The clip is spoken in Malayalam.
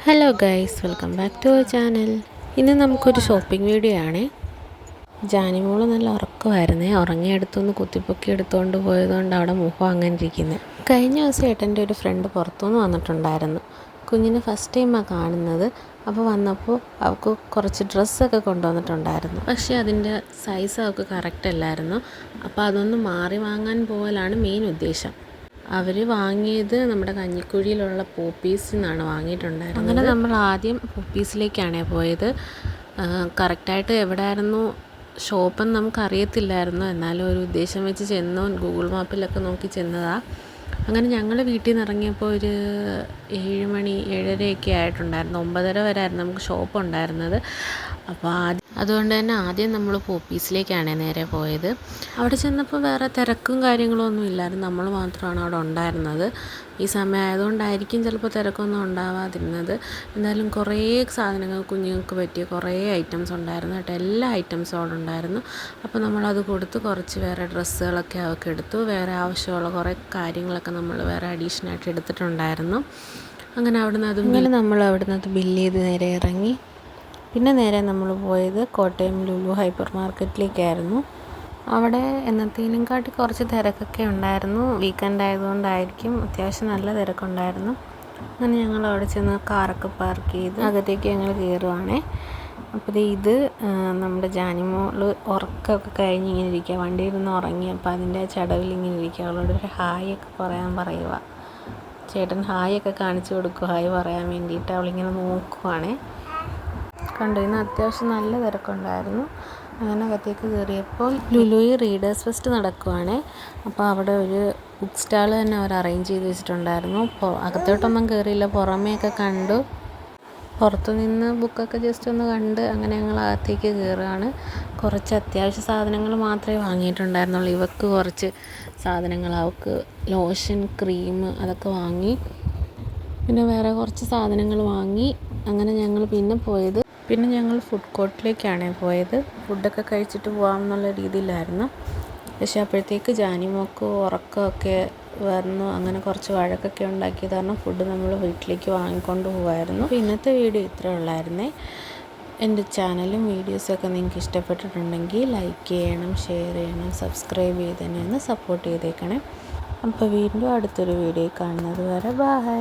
Hello guys, welcome back to our channel. ഇന്ന് നമുക്കൊരു ഷോപ്പിംഗ് വീഡിയോ ആണ്. ജാനിമോള് നല്ല ഉറക്കമായിരുന്നേ. ഉറങ്ങിയെടുത്തൊന്ന് കുത്തിപ്പൊക്കി എടുത്തുകൊണ്ട് പോയതുകൊണ്ട് അവിടെ മുഖം അങ്ങനെ ഇരിക്കുന്നത്. കഴിഞ്ഞ ദിവസം ഏട്ടൻ്റെ ഒരു ഫ്രണ്ട് പുറത്തുനിന്ന് വന്നിട്ടുണ്ടായിരുന്നു. കുഞ്ഞിനെ ഫസ്റ്റ് ടൈമാണ് കാണുന്നത്. അപ്പോൾ വന്നപ്പോൾ അവൾക്ക് കുറച്ച് ഡ്രസ്സൊക്കെ കൊണ്ടുവന്നിട്ടുണ്ടായിരുന്നു. പക്ഷേ അതിൻ്റെ സൈസ് അവൾക്ക് കറക്റ്റ് അല്ലായിരുന്നു. അപ്പോൾ അതൊന്ന് മാറി വാങ്ങാൻ പോകലാണ് മെയിൻ ഉദ്ദേശം. അവർ വാങ്ങിയത് നമ്മുടെ കഞ്ഞിക്കുഴിയിലുള്ള പോപ്പീസിൽ നിന്നാണ് വാങ്ങിയിട്ടുണ്ടായിരുന്നത്. അങ്ങനെ നമ്മൾ ആദ്യം പോപ്പീസിലേക്കാണ് പോയത്. കറക്റ്റായിട്ട് എവിടെയായിരുന്നു ഷോപ്പെന്ന് നമുക്കറിയത്തില്ലായിരുന്നു. എന്നാലും ഒരു ഉദ്ദേശം വെച്ച് ചെന്നു. ഗൂഗിൾ മാപ്പിലൊക്കെ നോക്കി ചെന്നതാണ്. അങ്ങനെ ഞങ്ങൾ വീട്ടിൽ നിന്ന് ഇറങ്ങിയപ്പോൾ ഒരു 7 മണി 7:30 ആയിട്ടുണ്ടായിരുന്നു. 9:30 വരെ ആയിരുന്നു നമുക്ക് ഷോപ്പ് ഉണ്ടായിരുന്നത്. അപ്പോൾ അതുകൊണ്ട് തന്നെ ആദ്യം നമ്മൾ പോപ്പീസിലേക്കാണ് നേരെ പോയത്. അവിടെ ചെന്നപ്പോൾ വേറെ തിരക്കും കാര്യങ്ങളും ഒന്നും ഇല്ലായിരുന്നു. നമ്മൾ മാത്രമാണ് അവിടെ ഉണ്ടായിരുന്നത്. ഈ സമയം ആയതുകൊണ്ടായിരിക്കും ചിലപ്പോൾ തിരക്കൊന്നും ഉണ്ടാവാതിരുന്നത്. എന്തായാലും കുറേ സാധനങ്ങൾ കുഞ്ഞുങ്ങൾക്ക് പറ്റിയ കുറേ ഐറ്റംസ് ഉണ്ടായിരുന്നു കേട്ടോ. എല്ലാ ഐറ്റംസും അവിടെ ഉണ്ടായിരുന്നു. അപ്പോൾ നമ്മളത് കൊടുത്ത് കുറച്ച് വേറെ ഡ്രസ്സുകളൊക്കെ അവർക്ക് എടുത്തു. വേറെ ആവശ്യമുള്ള കുറേ കാര്യങ്ങളൊക്കെ നമ്മൾ വേറെ അഡീഷനായിട്ട് എടുത്തിട്ടുണ്ടായിരുന്നു. അങ്ങനെ നമ്മൾ അവിടുന്ന് അത് ബില്ല് ചെയ്ത് നേരെ ഇറങ്ങി. പിന്നെ നേരെ നമ്മൾ പോയത് കോട്ടയം ലുലു ഹൈപ്പർ മാർക്കറ്റിലേക്കായിരുന്നു. അവിടെ എന്നത്തേനും കാട്ടി കുറച്ച് തിരക്കൊക്കെ ഉണ്ടായിരുന്നു. വീക്കെൻഡ് ആയതുകൊണ്ടായിരിക്കും അത്യാവശ്യം നല്ല തിരക്കുണ്ടായിരുന്നു. അങ്ങനെ ഞങ്ങൾ അവിടെ ചെന്ന് കാറൊക്കെ പാർക്ക് ചെയ്ത് അകത്തേക്ക് ഞങ്ങൾ കയറുവാണേ. അപ്പോൾ ഇത് നമ്മുടെ ജാനിമോൾ ഉറക്കമൊക്കെ കഴിഞ്ഞ് ഇങ്ങനെ ഇരിക്കുക. വണ്ടിയിൽ നിന്ന് ഉറങ്ങി. അപ്പോൾ അതിൻ്റെ ചടവിൽ ഇങ്ങനെ ഇരിക്കുക. അവളോട് ഒരു ഹായ് ഒക്കെ പറയുക. ചേട്ടൻ ഹായ് ഒക്കെ കാണിച്ചു കൊടുക്കും ഹായ് പറയാൻ വേണ്ടിയിട്ട്. അവളിങ്ങനെ നോക്കുവാണേ. കണ്ടു, ഇന്ന് അത്യാവശ്യം നല്ല തിരക്കുണ്ടായിരുന്നു. അങ്ങനെ അകത്തേക്ക് കയറിയപ്പോൾ ലുലുയിൽ റീഡേഴ്സ് ഫെസ്റ്റ് നടക്കുവാണ്. അപ്പോൾ അവിടെ ഒരു ബുക്ക് സ്റ്റാൾ തന്നെ അവർ അറേഞ്ച് ചെയ്ത് വെച്ചിട്ടുണ്ടായിരുന്നു. അകത്തോട്ടൊന്നും കയറിയില്ല, പുറമേയൊക്കെ കണ്ടു. പുറത്തുനിന്ന് ബുക്കൊക്കെ ജസ്റ്റ് ഒന്ന് കണ്ട് അങ്ങനെ ഞങ്ങൾ അകത്തേക്ക് കയറുകയാണ്. കുറച്ച് അത്യാവശ്യ സാധനങ്ങൾ മാത്രമേ വാങ്ങിയിട്ടുണ്ടായിരുന്നുള്ളൂ. ഇവക്ക് കുറച്ച് സാധനങ്ങൾ, അവൾക്ക് ലോഷൻ, ക്രീം അതൊക്കെ വാങ്ങി. പിന്നെ വേറെ കുറച്ച് സാധനങ്ങൾ വാങ്ങി. അങ്ങനെ ഞങ്ങൾ പിന്നെ ഞങ്ങൾ ഫുഡ് കോർട്ടിലേക്കാണ് പോയത്. ഫുഡൊക്കെ കഴിച്ചിട്ട് പോകാമെന്നുള്ള രീതിയിലായിരുന്നു. പക്ഷേ അപ്പോഴത്തേക്ക് ജാനിമോൾക്ക് ഉറക്കമൊക്കെ വന്നു. അങ്ങനെ കുറച്ച് വഴക്കൊക്കെ ഉണ്ടാക്കിയത് കാരണം ഫുഡ് നമ്മൾ വീട്ടിലേക്ക് വാങ്ങിക്കൊണ്ട് പോകുമായിരുന്നു. അപ്പോൾ ഇന്നത്തെ വീഡിയോ ഇത്രേ ഉള്ളായിരുന്നേ. എൻ്റെ ചാനലും വീഡിയോസൊക്കെ നിങ്ങൾക്ക് ഇഷ്ടപ്പെട്ടിട്ടുണ്ടെങ്കിൽ ലൈക്ക് ചെയ്യണം, ഷെയർ ചെയ്യണം, സബ്സ്ക്രൈബ് ചെയ്ത് തന്നെ ഒന്ന് സപ്പോർട്ട് ചെയ്തേക്കണേ. അപ്പോൾ വീണ്ടും അടുത്തൊരു വീഡിയോ കാണുന്നത് വരെ ബൈ.